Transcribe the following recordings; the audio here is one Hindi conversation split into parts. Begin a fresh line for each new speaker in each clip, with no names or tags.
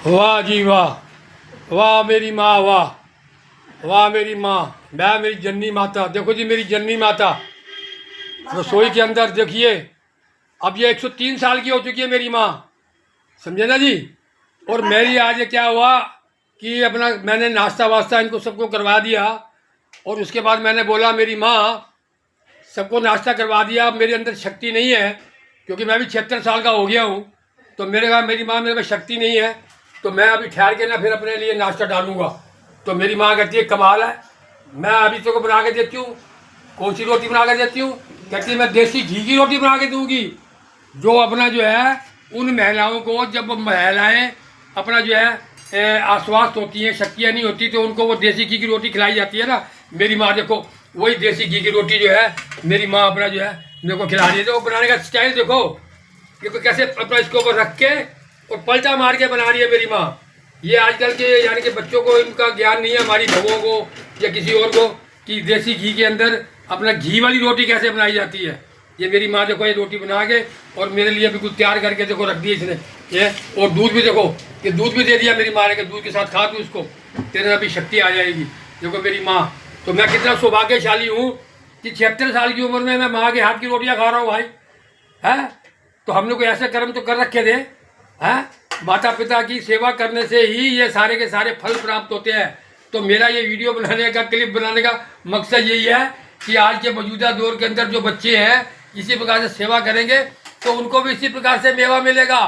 वाह जी वाह, वाह मेरी माँ, वाह वाह मेरी माँ, मैं मेरी जननी माता। देखो जी मेरी जननी माता रसोई के अंदर देखिए। अब ये 103 साल की हो चुकी है मेरी माँ, समझे ना जी। और मेरी आज ये क्या हुआ कि अपना मैंने नाश्ता वास्ता इनको सबको करवा दिया। और उसके बाद मैंने बोला मेरी माँ, सबको नाश्ता करवा दिया, अब मेरे अंदर शक्ति नहीं है क्योंकि मैं भी 76 साल का हो गया हूँ। तो मेरे कहा मेरी माँ मेरे में शक्ति नहीं है, तो मैं अभी ठहर के ना फिर अपने लिए नाश्ता डालूंगा। तो मेरी माँ कहती है कमाल है, मैं अभी तेरे को बना के देती हूँ। कौन सी रोटी बना के देती हूँ? कहती है मैं देसी घी की रोटी बना के दूंगी। जो अपना जो है उन महिलाओं को, जब महिलाएं अपना जो है आश्वास्त होती हैं, शक्तियाँ नहीं होती, तो उनको वो देसी घी की रोटी खिलाई जाती है ना। मेरी माँ देखो वही देसी घी की रोटी जो है मेरी माँ अपना जो है मेरे को खिला रही है। तो बनाने का स्टाइल देखो, देखो कैसे अपना इसके ऊपर रख के और पलटा मार के बना रही है मेरी माँ। ये आजकल के यानी कि बच्चों को इनका ज्ञान नहीं है, हमारी बहुओं को या किसी और को, कि देसी घी के अंदर अपना घी वाली रोटी कैसे बनाई जाती है। ये मेरी माँ देखो ये रोटी बना के और मेरे लिए बिल्कुल तैयार करके देखो रख दी इसने ये। और दूध भी देखो, ये दूध भी दे दिया मेरी माँ ने कि दूध के साथ खा तू इसको, तेरे अभी शक्ति आ जाएगी। देखो मेरी माँ, तो मैं कितना सौभाग्यशाली हूँ कि 76 साल की उम्र में मैं माँ के हाथ की रोटियाँ खा रहा हूँ भाई। है तो हम लोग को ऐसे कर्म तो कर रखे थे। हैं माता पिता की सेवा करने से ही ये सारे के सारे फल प्राप्त होते हैं। तो मेरा ये वीडियो बनाने का, क्लिप बनाने का मकसद यही है कि आज के मौजूदा दौर के अंदर जो बच्चे हैं इसी प्रकार से सेवा करेंगे तो उनको भी इसी प्रकार से मेवा मिलेगा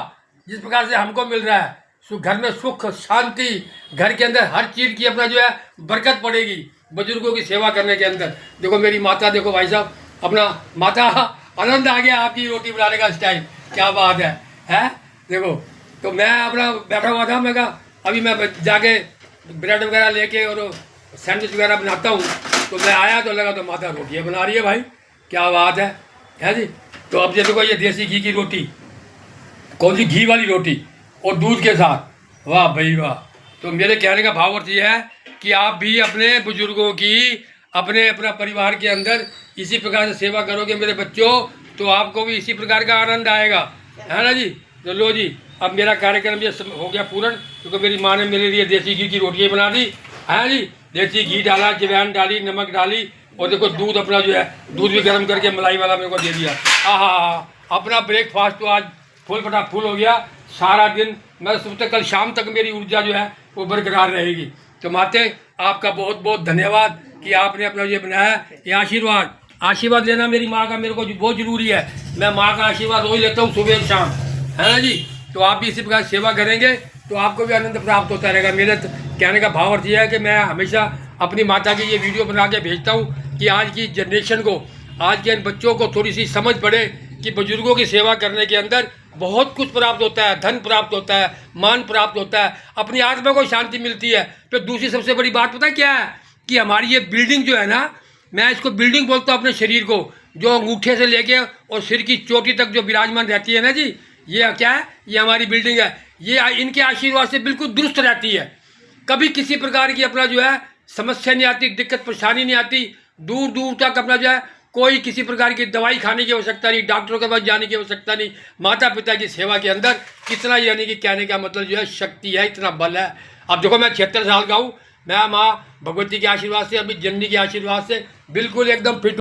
जिस प्रकार से हमको मिल रहा है। घर में सुख शांति, घर के अंदर हर चीज़ की अपना जो है बरकत पड़ेगी बुजुर्गों की सेवा करने के अंदर। देखो मेरी माता, देखो भाई साहब अपना माता, आनंद आ गया आपकी रोटी बनाने का स्टाइल, क्या बात है देखो। तो मैं अपना बैठा हुआ था, मैं कहा अभी मैं जाके ब्रेड वगैरह लेके और सैंडविच वगैरह बनाता हूँ। तो मैं आया तो लगा तो माता रोटियाँ बना रही है भाई, क्या बात है जी। तो अब ये देखो ये देसी घी की रोटी, कौन सी घी वाली रोटी और दूध के साथ, वाह भाई वाह। तो मेरे कहने का भाव अर्थ ये है कि आप भी अपने बुजुर्गों की अपने अपना परिवार के अंदर इसी प्रकार से सेवा करोगे मेरे बच्चों, तो आपको भी इसी प्रकार का आनंद आएगा, है ना जी। तो लो जी, अब मेरा कार्यक्रम ये हो गया पूर्ण, क्योंकि मेरी माँ ने मेरे लिए देसी घी की रोटियाँ बना दी, है जी। देसी घी डाला, अजवाइन डाली, नमक डाली और देखो दूध अपना जो है दूध भी गर्म करके मलाई वाला मेरे को दे दिया। हाँ, अपना ब्रेकफास्ट तो आज फुल फटा फुल हो गया। सारा दिन मैं सोचता कल शाम तक मेरी ऊर्जा जो है वो बरकरार रहेगी। तो माते आपका बहुत बहुत धन्यवाद कि आपने अपना ये बनाया। ये आशीर्वाद लेना मेरी माँ का मेरे को बहुत ज़रूरी है। मैं माँ का आशीर्वाद रोज लेता हूँ सुबह और शाम, है ना जी। तो आप भी इसी प्रकार सेवा करेंगे तो आपको भी आनंद प्राप्त होता रहेगा। मेरे कहने का भाव अर्थ यह है कि मैं हमेशा अपनी माता की ये वीडियो बना के भेजता हूँ कि आज की जनरेशन को, आज के इन बच्चों को थोड़ी सी समझ पड़े कि बुजुर्गों की सेवा करने के अंदर बहुत कुछ प्राप्त होता है, धन प्राप्त होता है, मान प्राप्त होता है, अपनी आत्मा को शांति मिलती है। फिर दूसरी सबसे बड़ी बात पता क्या है कि हमारी ये बिल्डिंग जो है ना, मैं इसको बिल्डिंग बोलता हूँ अपने शरीर को, जो अंगूठे से लेके और सिर की चोटी तक जो विराजमान रहती है ना जी, ये क्या है, ये हमारी बिल्डिंग है। ये इनके आशीर्वाद से बिल्कुल दुरुस्त रहती है, कभी किसी प्रकार की अपना जो है समस्या नहीं आती, दिक्कत परेशानी नहीं आती। दूर दूर तक अपना जो है कोई किसी प्रकार की दवाई खाने की आवश्यकता नहीं, डॉक्टरों के पास जाने की आवश्यकता नहीं। माता पिता की सेवा के अंदर कितना, यानी कि कहने का मतलब जो है शक्ति है, इतना बल है। अब देखो मैं 76 साल का हूँ, मैं माँ भगवती के आशीर्वाद से, अभी जननी के आशीर्वाद से बिल्कुल एकदम फिट